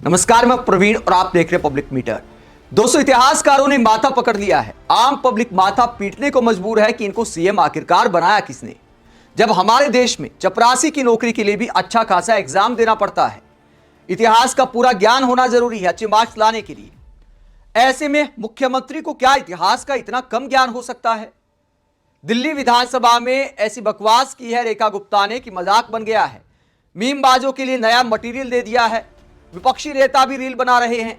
नमस्कार, मैं प्रवीण और आप देख रहे हैं पब्लिक मीटर। दोस्तों, इतिहासकारों ने माथा पकड़ लिया है। आम पब्लिक माथा पीटने को मजबूर है कि इनको सीएम आखिरकार बनाया किसने, जब हमारे देश में चपरासी की नौकरी के लिए भी अच्छा खासा एग्जाम देना पड़ता है। इतिहास का पूरा ज्ञान होना जरूरी है अच्छे मार्क्स लाने के लिए। ऐसे में मुख्यमंत्री को क्या इतिहास का इतना कम ज्ञान हो सकता है? दिल्ली विधानसभा में ऐसी बकवास की है रेखा गुप्ता ने कि मजाक बन गया है। मीमबाजों के लिए नया मटेरियल दे दिया है। विपक्षी नेता भी रील बना रहे हैं,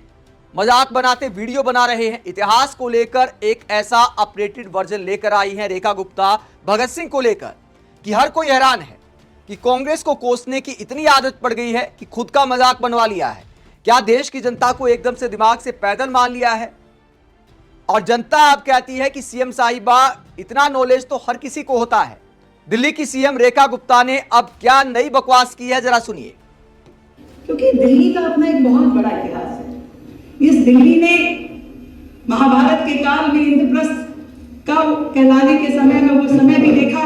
मजाक बनाते वीडियो बना रहे हैं। इतिहास को लेकर एक ऐसा अपडेटेड वर्जन लेकर आई है रेखा गुप्ता भगत सिंह को लेकर कि हर कोई हैरान है कि कांग्रेस को कोसने की इतनी आदत पड़ गई है कि खुद का मजाक बनवा लिया है। क्या देश की जनता को एकदम से दिमाग से पैदल मान लिया है? और जनता अब कहती है कि सीएम साहिबा इतना नॉलेज तो हर किसी को होता है। दिल्ली की सीएम रेखा गुप्ता ने अब क्या नई बकवास की है, जरा सुनिए। क्योंकि दिल्ली का अपना एक बहुत बड़ा इतिहास है। इस दिल्ली ने महाभारत के काल में इंद्रप्रस्थ का कहलाने के समय में वो समय भी देखा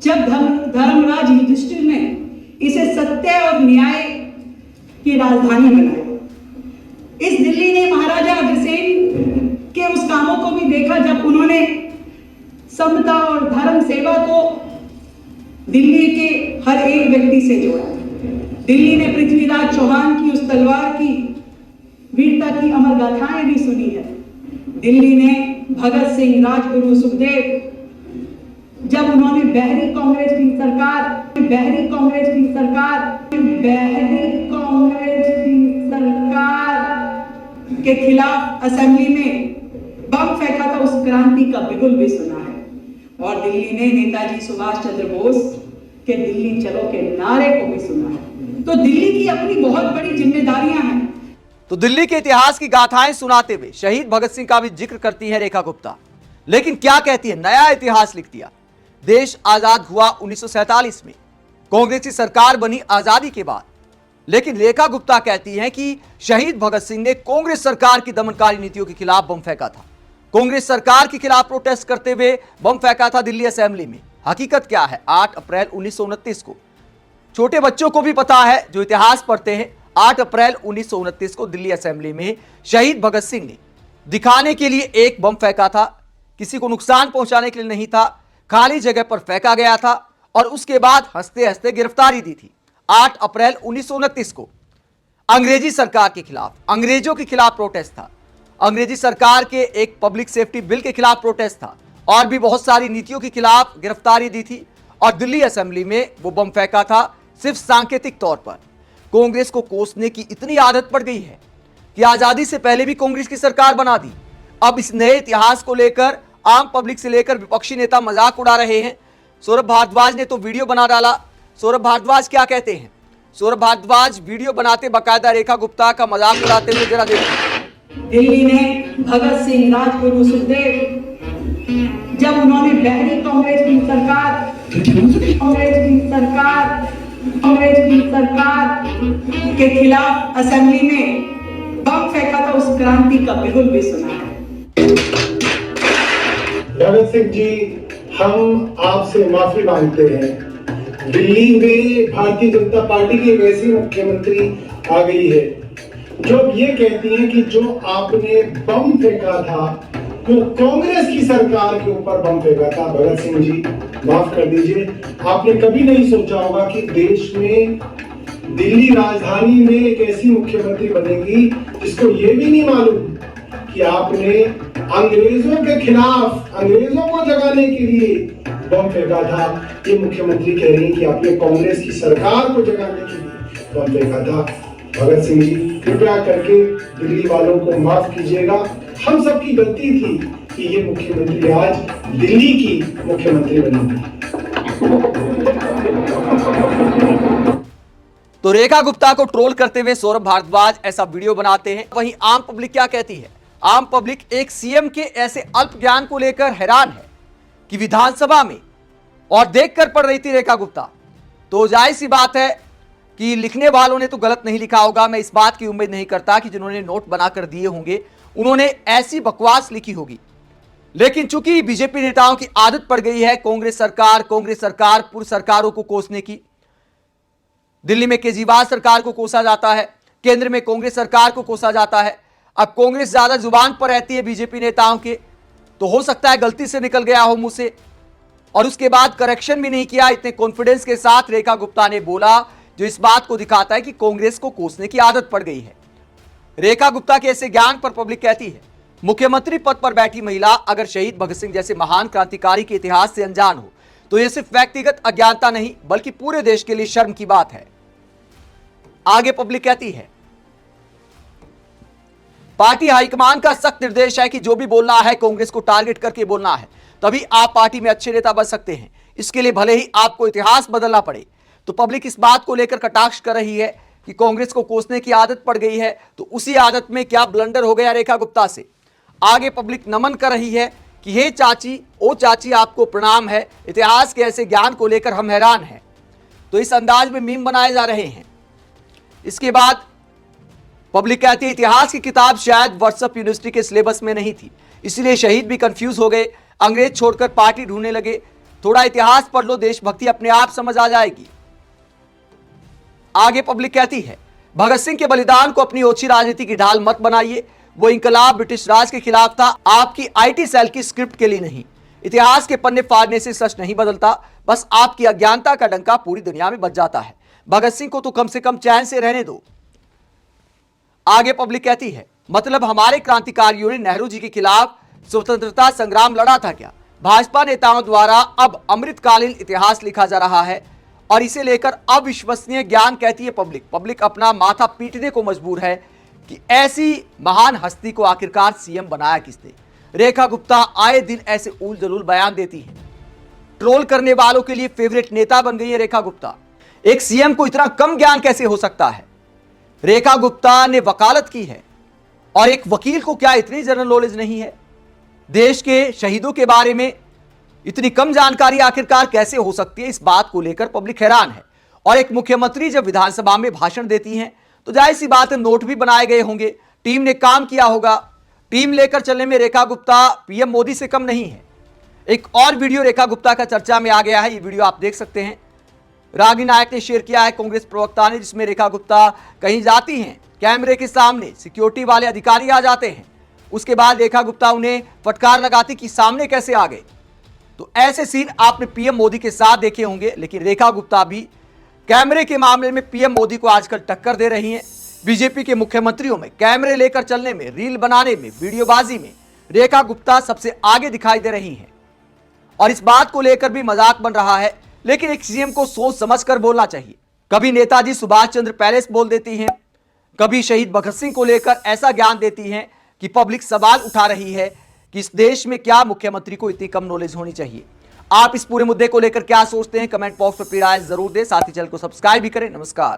जब धर्मराज युधिष्ठिर ने इसे सत्य और न्याय की राजधानी बनाया। इस दिल्ली ने महाराजा अग्रसेन के उस कामों को भी देखा जब उन्होंने समता और धर्म सेवा को दिल्ली के हर एक व्यक्ति से जोड़ा। दिल्ली ने पृथ्वीराज चौहान की उस तलवार की वीरता की अमर गाथाएं भी सुनी है। दिल्ली ने भगत सिंह, राजगुरु, सुखदेव जब उन्होंने बहरी कांग्रेस की सरकार के खिलाफ असेंबली में बम फेंका था, उस क्रांति का बिगुल भी सुना है। और दिल्ली ने नेताजी सुभाष चंद्र बोस के दिल्ली चलो के नारे को भी सुना है। तो दिल्ली की अपनी बहुत बड़ी जिम्मेदारियां हैं। तो दिल्ली के इतिहास की गाथाएं सुनाते हुए शहीद भगत सिंह का भी जिक्र करती है रेखा गुप्ता। लेकिन क्या कहती है? नया इतिहास लिख दिया। देश आजाद हुआ 1947 में, कांग्रेस की सरकार बनी आजादी के बाद। लेकिन रेखा गुप्ता कहती हैं कि शहीद भगत सिंह ने कांग्रेस सरकार की दमनकारी नीतियों के खिलाफ बम फेंका था। कांग्रेस सरकार के खिलाफ प्रोटेस्ट करते हुए बम फेंका था दिल्ली असेंबली में। हकीकत क्या है? 8 अप्रैल 1929 को, छोटे बच्चों को भी पता है जो इतिहास पढ़ते हैं, 8 अप्रैल 1929 को दिल्ली असेंबली में शहीद भगत सिंह ने दिखाने के लिए एक बम फेंका था। किसी को नुकसान पहुंचाने के लिए नहीं था, खाली जगह पर फेंका गया था और उसके बाद हंसते हंसते गिरफ्तारी दी थी। 8 अप्रैल 1929 को अंग्रेजी सरकार के खिलाफ, अंग्रेजों के खिलाफ प्रोटेस्ट था। अंग्रेजी सरकार के एक पब्लिक सेफ्टी बिल के खिलाफ प्रोटेस्ट था और भी बहुत सारी नीतियों के खिलाफ गिरफ्तारी दी थी। और दिल्ली असेंबली में वो बम फेंका था सिर्फ सांकेतिक तौर पर। कांग्रेस को कोसने की इतनी आदत पड़ गई है कि आजादी से पहले भी कांग्रेस की सरकार बना दी। अब इस नए इतिहास को लेकर आम पब्लिक से लेकर विपक्षी नेता मजाक उड़ा रहे हैं। सौरभ भारद्वाज ने तो वीडियो बना डाला। सौरभ भारद्वाज क्या कहते हैं? सौरभ भारद्वाज वीडियो बनाते बाकायदा रेखा गुप्ता का मजाक उड़ाते हुए, जरा देखिए। दिल्ली ने भगत सिंह, राजगुरु, सुखदेव जब उन्होंने बहरी कांग्रेस की सरकार के खिलाफ असेंबली में बम फेंका था, उस क्रांति का बिगुल भी सुना है। भगत सिंह जी, हम आपसे माफी मांगते हैं। दिल्ली में भारतीय जनता पार्टी की एक ऐसी मुख्यमंत्री आ गई है जो ये कहती है कि जो आपने बम फेंका था वो कांग्रेस की सरकार के ऊपर बम फेंका था। भगत सिंह जी, माफ कर दीजिए, आपने कभी नहीं सोचा होगा कि देश में दिल्ली राजधानी में एक ऐसी मुख्यमंत्री बनेगी जिसको ये भी नहीं मालूम कि आपने अंग्रेजों के खिलाफ, अंग्रेजों को जगाने के लिए बम फेंका था। ये मुख्यमंत्री कह रही है कि आपने कांग्रेस की सरकार को जगाने के लिए बम फेंका था। भगत सिंह जी, कृपया करके दिल्ली वालों को माफ कीजिएगा। हम सबकी गलती थी कि ये मुख्यमंत्री आज दिल्ली की मुख्यमंत्री बनी। तो रेखा गुप्ता को ट्रोल करते हुए सौरभ भारद्वाज ऐसा वीडियो बनाते हैं। वहीं आम पब्लिक क्या कहती है? आम पब्लिक एक सीएम के ऐसे अल्प ज्ञान को लेकर हैरान है कि विधानसभा में और देखकर पढ़ रही थी रेखा गुप्ता। तो जाहिर सी बात है कि लिखने वालों ने तो गलत नहीं लिखा होगा। मैं इस बात की उम्मीद नहीं करता कि जिन्होंने नोट बनाकर दिए होंगे उन्होंने ऐसी बकवास लिखी होगी। लेकिन चूंकि बीजेपी नेताओं की आदत पड़ गई है कांग्रेस सरकार पूर्व सरकारों को कोसने की। दिल्ली में केजरीवाल सरकार को कोसा जाता है, केंद्र में कांग्रेस सरकार को कोसा जाता है। अब कांग्रेस ज्यादा जुबान पर रहती है बीजेपी नेताओं के, तो हो सकता है गलती से निकल गया हो मुंह से, और उसके बाद करेक्शन भी नहीं किया। इतने कॉन्फिडेंस के साथ रेखा गुप्ता ने बोला, जो इस बात को दिखाता है कि कांग्रेस को कोसने की आदत पड़ गई है। रेखा गुप्ता के ऐसे ज्ञान पर पब्लिक कहती है, मुख्यमंत्री पद पर बैठी महिला अगर शहीद भगत सिंह जैसे महान क्रांतिकारी के इतिहास से अनजान हो तो यह सिर्फ व्यक्तिगत अज्ञानता नहीं बल्कि पूरे देश के लिए शर्म की बात है। आगे पब्लिक कहती है, पार्टी हाईकमान का सख्त निर्देश है कि जो भी बोलना है कांग्रेस को टारगेट करके बोलना है, तभी आप पार्टी में अच्छे नेता बन सकते हैं। इसके लिए भले ही आपको इतिहास बदलना पड़े। तो पब्लिक इस बात को लेकर कटाक्ष कर रही है कि कांग्रेस को कोसने की आदत पड़ गई है, तो उसी आदत में क्या ब्लंडर हो गया रेखा गुप्ता से। आगे पब्लिक नमन कर रही है कि हे चाची, ओ चाची, आपको प्रणाम है, इतिहास के ऐसे ज्ञान को लेकर हम हैरान हैं। तो इस अंदाज में मीम बनाए जा रहे हैं। इसके बाद पब्लिक कहती है, इतिहास की किताब शायद व्हाट्सएप यूनिवर्सिटी के सिलेबस में नहीं थी, इसलिए शहीद भी कंफ्यूज हो गए, अंग्रेज छोड़कर पार्टी ढूंढने लगे। थोड़ा इतिहास पढ़ लो, देशभक्ति अपने आप समझ आ जाएगी। आगे पब्लिक कहती है, भगत सिंह के बलिदान को अपनी ओछी राजनीति की ढाल मत बनाइए। वो इंकलाब ब्रिटिश राज के खिलाफ था, आपकी आईटी सेल की स्क्रिप्ट के लिए नहीं। इतिहास के पन्ने फाड़ने से सच नहीं बदलता, बस आपकी अज्ञानता का डंका पूरी दुनिया में बज जाता है। भगत सिंह को तो कम से कम चैन से रहने दो। आगे पब्लिक कहती है, मतलब हमारे क्रांतिकारियों ने नेहरू जी के खिलाफ स्वतंत्रता संग्राम लड़ा था क्या? भाजपा नेताओं द्वारा अब अमृतकालीन इतिहास लिखा जा रहा है और इसे लेकर अविश्वसनीय ज्ञान, कहती है पब्लिक। पब्लिक अपना माथा पीटने को मजबूर है कि ऐसी महान हस्ती को आखिरकार सीएम बनाया किसने। रेखा गुप्ता आए दिन ऐसे उल जलूल बयान देती है। ट्रोल करने वालों के लिए फेवरेट नेता बन गई है रेखा गुप्ता। एक सीएम को इतना कम ज्ञान कैसे हो सकता है? रेखा गुप्ता ने वकालत की है और एक वकील को क्या इतनी जनरल नॉलेज नहीं है? देश के शहीदों के बारे में इतनी कम जानकारी आखिरकार कैसे हो सकती है? इस बात को लेकर पब्लिक हैरान है। और एक मुख्यमंत्री जब विधानसभा में भाषण देती हैं तो जाहिर सी बात है, नोट भी बनाए गए होंगे, टीम ने काम किया होगा। टीम लेकर चलने में रेखा गुप्ता पीएम मोदी से कम नहीं है। एक और वीडियो रेखा गुप्ता का चर्चा में आ गया है, ये वीडियो आप देख सकते हैं। रागिनी नायक ने शेयर किया है, कांग्रेस प्रवक्ता ने, जिसमें रेखा गुप्ता कहीं जाती हैं, कैमरे के सामने सिक्योरिटी वाले अधिकारी आ जाते हैं, उसके बाद रेखा गुप्ता उन्हें फटकार लगाती कि सामने कैसे आ गए। तो ऐसे सीन आपने पीएम मोदी के साथ देखे होंगे, लेकिन रेखा गुप्ता भी कैमरे के मामले में पीएम मोदी को आजकल टक्कर दे रही हैं। बीजेपी के मुख्यमंत्रियों में कैमरे लेकर चलने में, रील बनाने में, वीडियोबाजी में रेखा गुप्ता सबसे आगे दिखाई दे रही हैं और इस बात को लेकर भी मजाक बन रहा है। लेकिन एक सीएम को सोच समझकर बोलना चाहिए। कभी नेताजी सुभाष चंद्र पैलेस बोल देती हैं, कभी शहीद भगत सिंह को लेकर ऐसा ज्ञान देती हैं कि पब्लिक सवाल उठा रही है कि इस देश में क्या मुख्यमंत्री को इतनी कम नॉलेज होनी चाहिए। आप इस पूरे मुद्दे को लेकर क्या सोचते हैं? कमेंट बॉक्स में अपनी राय जरूर दें। साथ ही चैनल को सब्सक्राइब भी करें। नमस्कार।